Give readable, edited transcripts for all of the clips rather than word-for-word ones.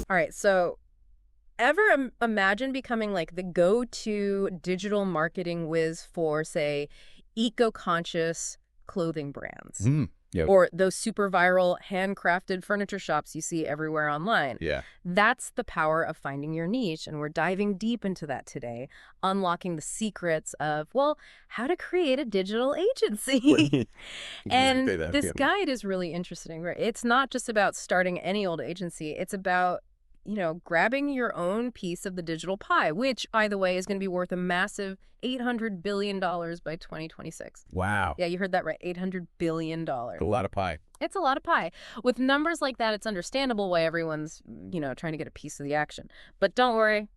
All right, so ever imagine becoming like the go-to digital marketing whiz for, say, eco-conscious clothing brands? Yeah. Or those super viral handcrafted furniture shops you see everywhere online. Yeah. That's the power of finding your niche, and we're diving deep into that today, unlocking the secrets of, well, how to create a digital agency. And Say that this again. guide is really interesting, right? It's not just about starting any old agency. It's about, grabbing your own piece of the digital pie, which, by the way, is going to be worth a massive $800 billion by 2026. Wow. Yeah, you heard that right. $800 billion. A lot of pie. It's a lot of pie. With numbers like that, it's understandable why everyone's, trying to get a piece of the action. But don't worry,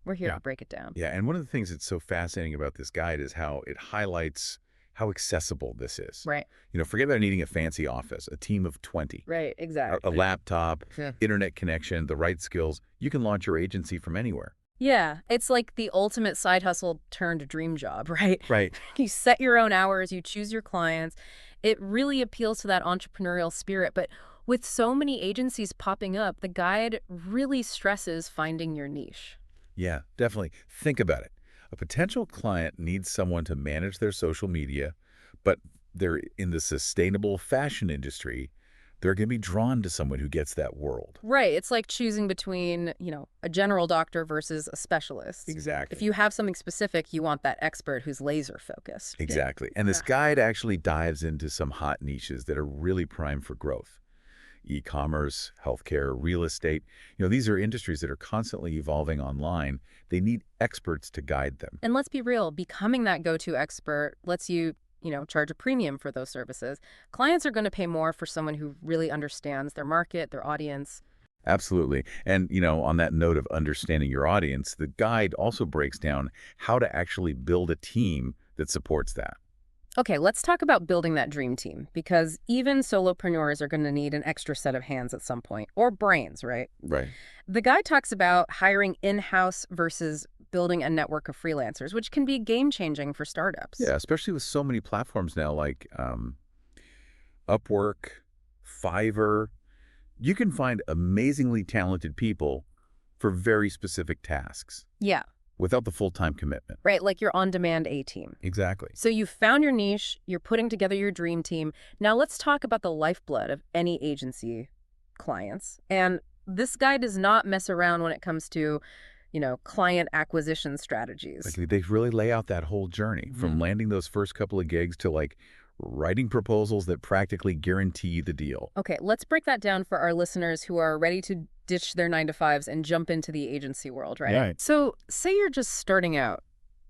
we're here to break it down. Yeah, and one of the things that's so fascinating about this guide is how it highlights how accessible this is. Right. Forget about needing a fancy office, a team of 20. Right, exactly. A laptop, Yeah. internet connection, the right skills. You can launch your agency from anywhere. Yeah, it's like the ultimate side hustle turned dream job, right? Right. You set your own hours, you choose your clients. It really appeals to that entrepreneurial spirit. But with so many agencies popping up, the guide really stresses finding your niche. Yeah, definitely. Think about it. A potential client needs someone to manage their social media, but they're in the sustainable fashion industry. They're going to be drawn to someone who gets that world. Right. It's like choosing between, a general doctor versus a specialist. Exactly. If you have something specific, you want that expert who's laser focused. Exactly. And this guide actually dives into some hot niches that are really primed for growth. E-commerce, healthcare, real estate. These are industries that are constantly evolving online. They need experts to guide them. And let's be real, becoming that go-to expert lets you, charge a premium for those services. Clients are going to pay more for someone who really understands their market, their audience. Absolutely. And, on that note of understanding your audience, the guide also breaks down how to actually build a team that supports that. Okay, let's talk about building that dream team, because even solopreneurs are going to need an extra set of hands at some point, or brains, right? Right. The guide talks about hiring in-house versus building a network of freelancers, which can be game-changing for startups. Yeah, especially with so many platforms now like Upwork, Fiverr. You can find amazingly talented people for very specific tasks Yeah, without the full-time commitment. right, like your on-demand A-team. Exactly. So you've found your niche, you're putting together your dream team. Now let's talk about the lifeblood of any agency clients. And this guide does not mess around when it comes to, client acquisition strategies. Like, they really lay out that whole journey from landing those first couple of gigs to writing proposals that practically guarantee the deal. Okay, let's break that down for our listeners who are ready to ditch their 9-to-5s and jump into the agency world, right? Right. So say you're just starting out.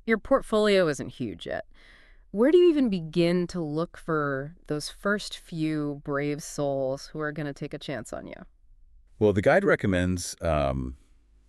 Your portfolio isn't huge yet. Where do you even begin to look for those first few brave souls who are going to take a chance on you? Well, the guide recommends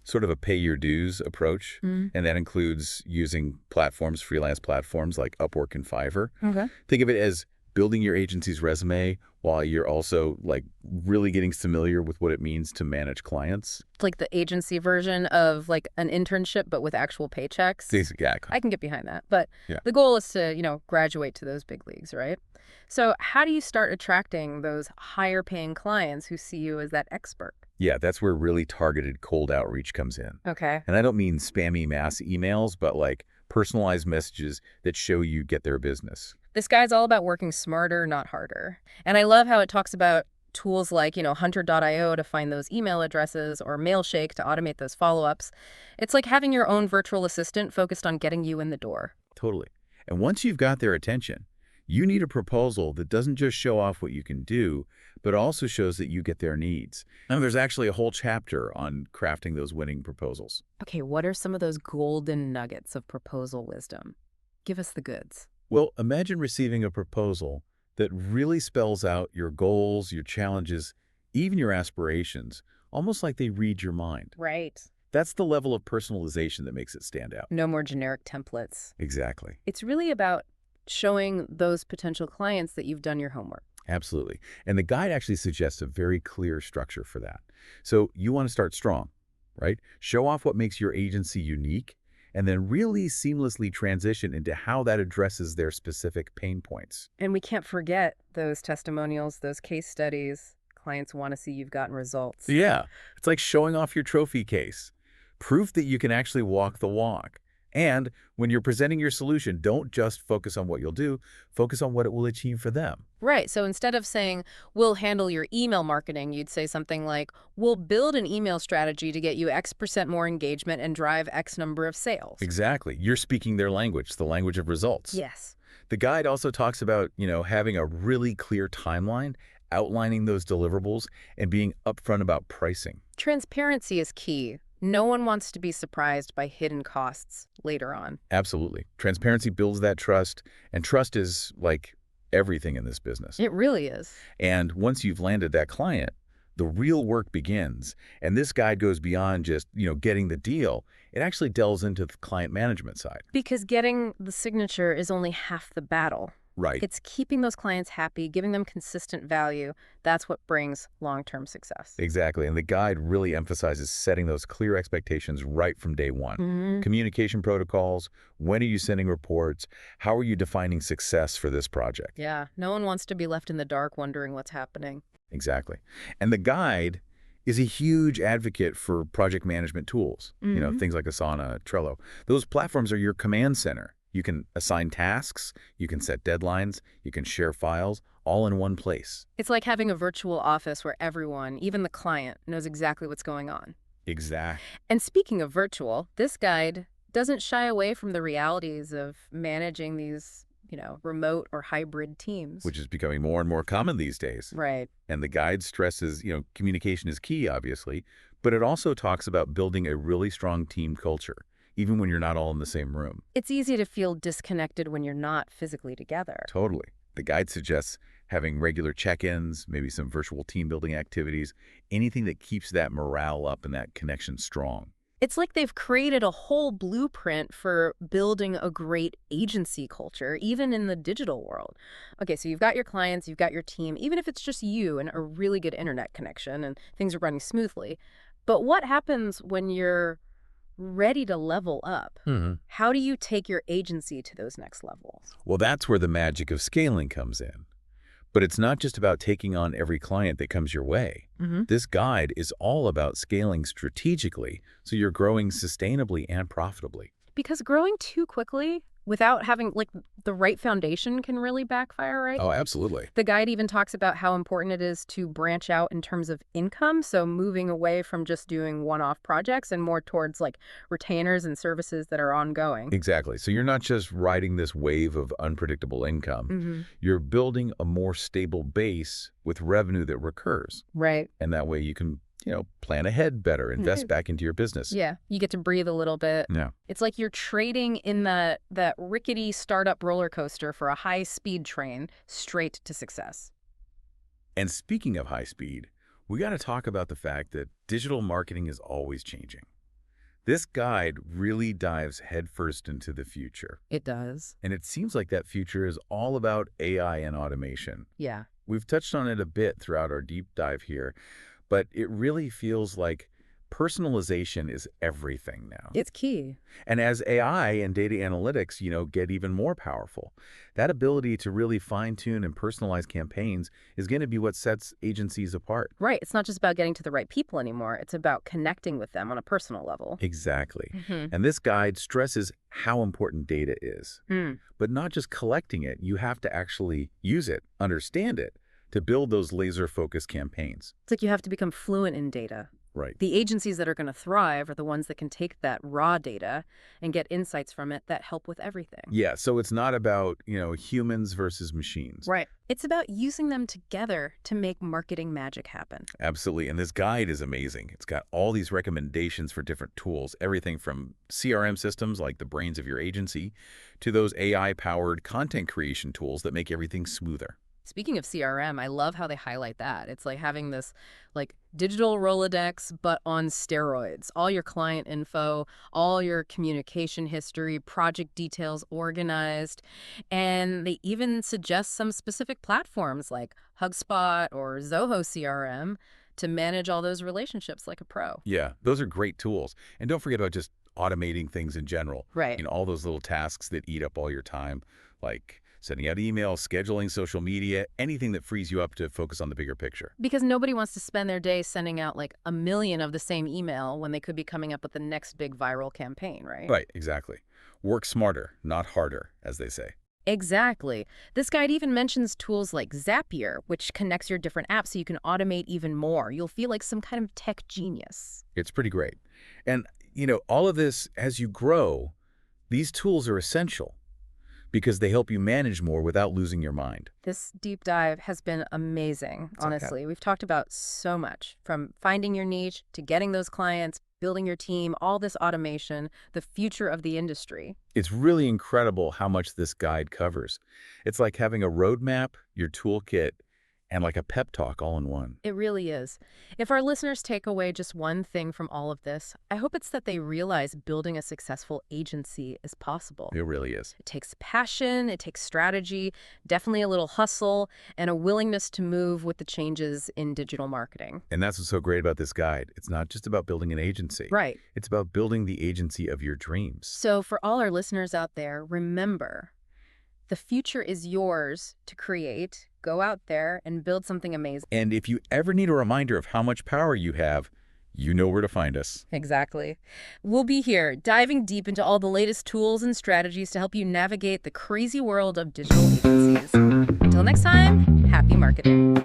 sort of a pay your dues approach, Mm. and that includes using freelance platforms like Upwork and Fiverr. Okay. Think of it as building your agency's resume while you're also really getting familiar with what it means to manage clients. It's like the agency version of like an internship, but with actual paychecks. Exactly. I can get behind that. But Yeah. the goal is to, graduate to those big leagues, right? So how do you start attracting those higher paying clients who see you as that expert? Yeah, that's where really targeted cold outreach comes in. Okay. And I don't mean spammy mass emails, but personalized messages that show you get their business. This guide's all about working smarter, not harder. And I love how it talks about tools like, Hunter.io to find those email addresses or Mailshake to automate those follow-ups. It's like having your own virtual assistant focused on getting you in the door. Totally. And once you've got their attention, you need a proposal that doesn't just show off what you can do, but also shows that you get their needs. And there's actually a whole chapter on crafting those winning proposals. Okay, what are some of those golden nuggets of proposal wisdom? Give us the goods. Well, imagine receiving a proposal that really spells out your goals, your challenges, even your aspirations, almost like they read your mind. Right. That's the level of personalization that makes it stand out. No more generic templates. Exactly. It's really about showing those potential clients that you've done your homework. Absolutely. And the guide actually suggests a very clear structure for that. So you want to start strong, right? Show off what makes your agency unique and then really seamlessly transition into how that addresses their specific pain points. And we can't forget those testimonials, those case studies. Clients want to see you've gotten results. Yeah, it's like showing off your trophy case. Proof that you can actually walk the walk. And when you're presenting your solution, don't just focus on what you'll do, focus on what it will achieve for them. Right. So instead of saying, we'll handle your email marketing, you'd say something like, we'll build an email strategy to get you X% more engagement and drive X number of sales. Exactly. You're speaking their language, the language of results. Yes. The guide also talks about, having a really clear timeline, outlining those deliverables, and being upfront about pricing. Transparency is key. No one wants to be surprised by hidden costs later on. Absolutely. Transparency builds that trust, and trust is like everything in this business. It really is. And once you've landed that client, the real work begins. And this guide goes beyond just, getting the deal. It actually delves into the client management side. Because getting the signature is only half the battle. Right. It's keeping those clients happy, giving them consistent value. That's what brings long-term success. Exactly. And the guide really emphasizes setting those clear expectations right from day one. Communication protocols, when are you sending reports, how are you defining success for this project? Yeah, no one wants to be left in the dark wondering what's happening. Exactly. And the guide is a huge advocate for project management tools, things like Asana, Trello. Those platforms are your command center. You can assign tasks, you can set deadlines, you can share files, all in one place. It's like having a virtual office where everyone, even the client, knows exactly what's going on. Exactly. And speaking of virtual, this guide doesn't shy away from the realities of managing these, remote or hybrid teams. Which is becoming more and more common these days. Right. And the guide stresses, communication is key, obviously, but it also talks about building a really strong team culture, even when you're not all in the same room. It's easy to feel disconnected when you're not physically together. Totally. The guide suggests having regular check-ins, maybe some virtual team building activities, anything that keeps that morale up and that connection strong. It's like they've created a whole blueprint for building a great agency culture, even in the digital world. Okay, so you've got your clients, you've got your team, even if it's just you and a really good internet connection and things are running smoothly. But what happens when you're ready to level up? How do you take your agency to those next levels? Well, that's where the magic of scaling comes in. But it's not just about taking on every client that comes your way. This guide is all about scaling strategically so you're growing sustainably and profitably. Because growing too quickly without having the right foundation can really backfire, right? Oh, absolutely. The guide even talks about how important it is to branch out in terms of income, so moving away from just doing one-off projects and more towards retainers and services that are ongoing. Exactly. So you're not just riding this wave of unpredictable income. You're building a more stable base with revenue that recurs. Right. And that way you can, plan ahead better, invest back into your business. Yeah, you get to breathe a little bit. Yeah. It's like you're trading in that rickety startup roller coaster for a high-speed train straight to success. And speaking of high speed, we got to talk about the fact that digital marketing is always changing. This guide really dives headfirst into the future. It does. And it seems like that future is all about AI and automation. Yeah. We've touched on it a bit throughout our deep dive here, but it really feels like personalization is everything now. It's key. And as AI and data analytics, get even more powerful, that ability to really fine-tune and personalize campaigns is going to be what sets agencies apart. Right. It's not just about getting to the right people anymore. It's about connecting with them on a personal level. Exactly. And this guide stresses how important data is. But not just collecting it, you have to actually use it, understand it, to build those laser-focused campaigns. It's like you have to become fluent in data. Right. The agencies that are going to thrive are the ones that can take that raw data and get insights from it that help with everything. Yeah, so it's not about, humans versus machines. Right. It's about using them together to make marketing magic happen. Absolutely. And this guide is amazing. It's got all these recommendations for different tools, everything from CRM systems like the brains of your agency to those AI-powered content creation tools that make everything smoother. Speaking of CRM, I love how they highlight that. It's like having this digital Rolodex, but on steroids. All your client info, all your communication history, project details organized. And they even suggest some specific platforms like HubSpot or Zoho CRM to manage all those relationships like a pro. Yeah, those are great tools. And don't forget about just automating things in general. Right. All those little tasks that eat up all your time, like sending out emails, scheduling social media, anything that frees you up to focus on the bigger picture. Because nobody wants to spend their day sending out like a million of the same email when they could be coming up with the next big viral campaign, right? Right, exactly. Work smarter, not harder, as they say. Exactly. This guide even mentions tools like Zapier, which connects your different apps so you can automate even more. You'll feel like some kind of tech genius. It's pretty great. And, all of this, as you grow, these tools are essential because they help you manage more without losing your mind. This deep dive has been amazing, It's okay. honestly. We've talked about so much, from finding your niche to getting those clients, building your team, all this automation, the future of the industry. It's really incredible how much this guide covers. It's like having a roadmap, your toolkit, and like a pep talk all in one. It really is. If our listeners take away just one thing from all of this, I hope it's that they realize building a successful agency is possible. It really is. It takes passion, it takes strategy, definitely a little hustle, and a willingness to move with the changes in digital marketing. And that's what's so great about this guide. It's not just about building an agency. Right. It's about building the agency of your dreams. So for all our listeners out there, remember, the future is yours to create. Go out there and build something amazing. And if you ever need a reminder of how much power you have, you know where to find us. Exactly. We'll be here, diving deep into all the latest tools and strategies to help you navigate the crazy world of digital agencies. Until next time, happy marketing.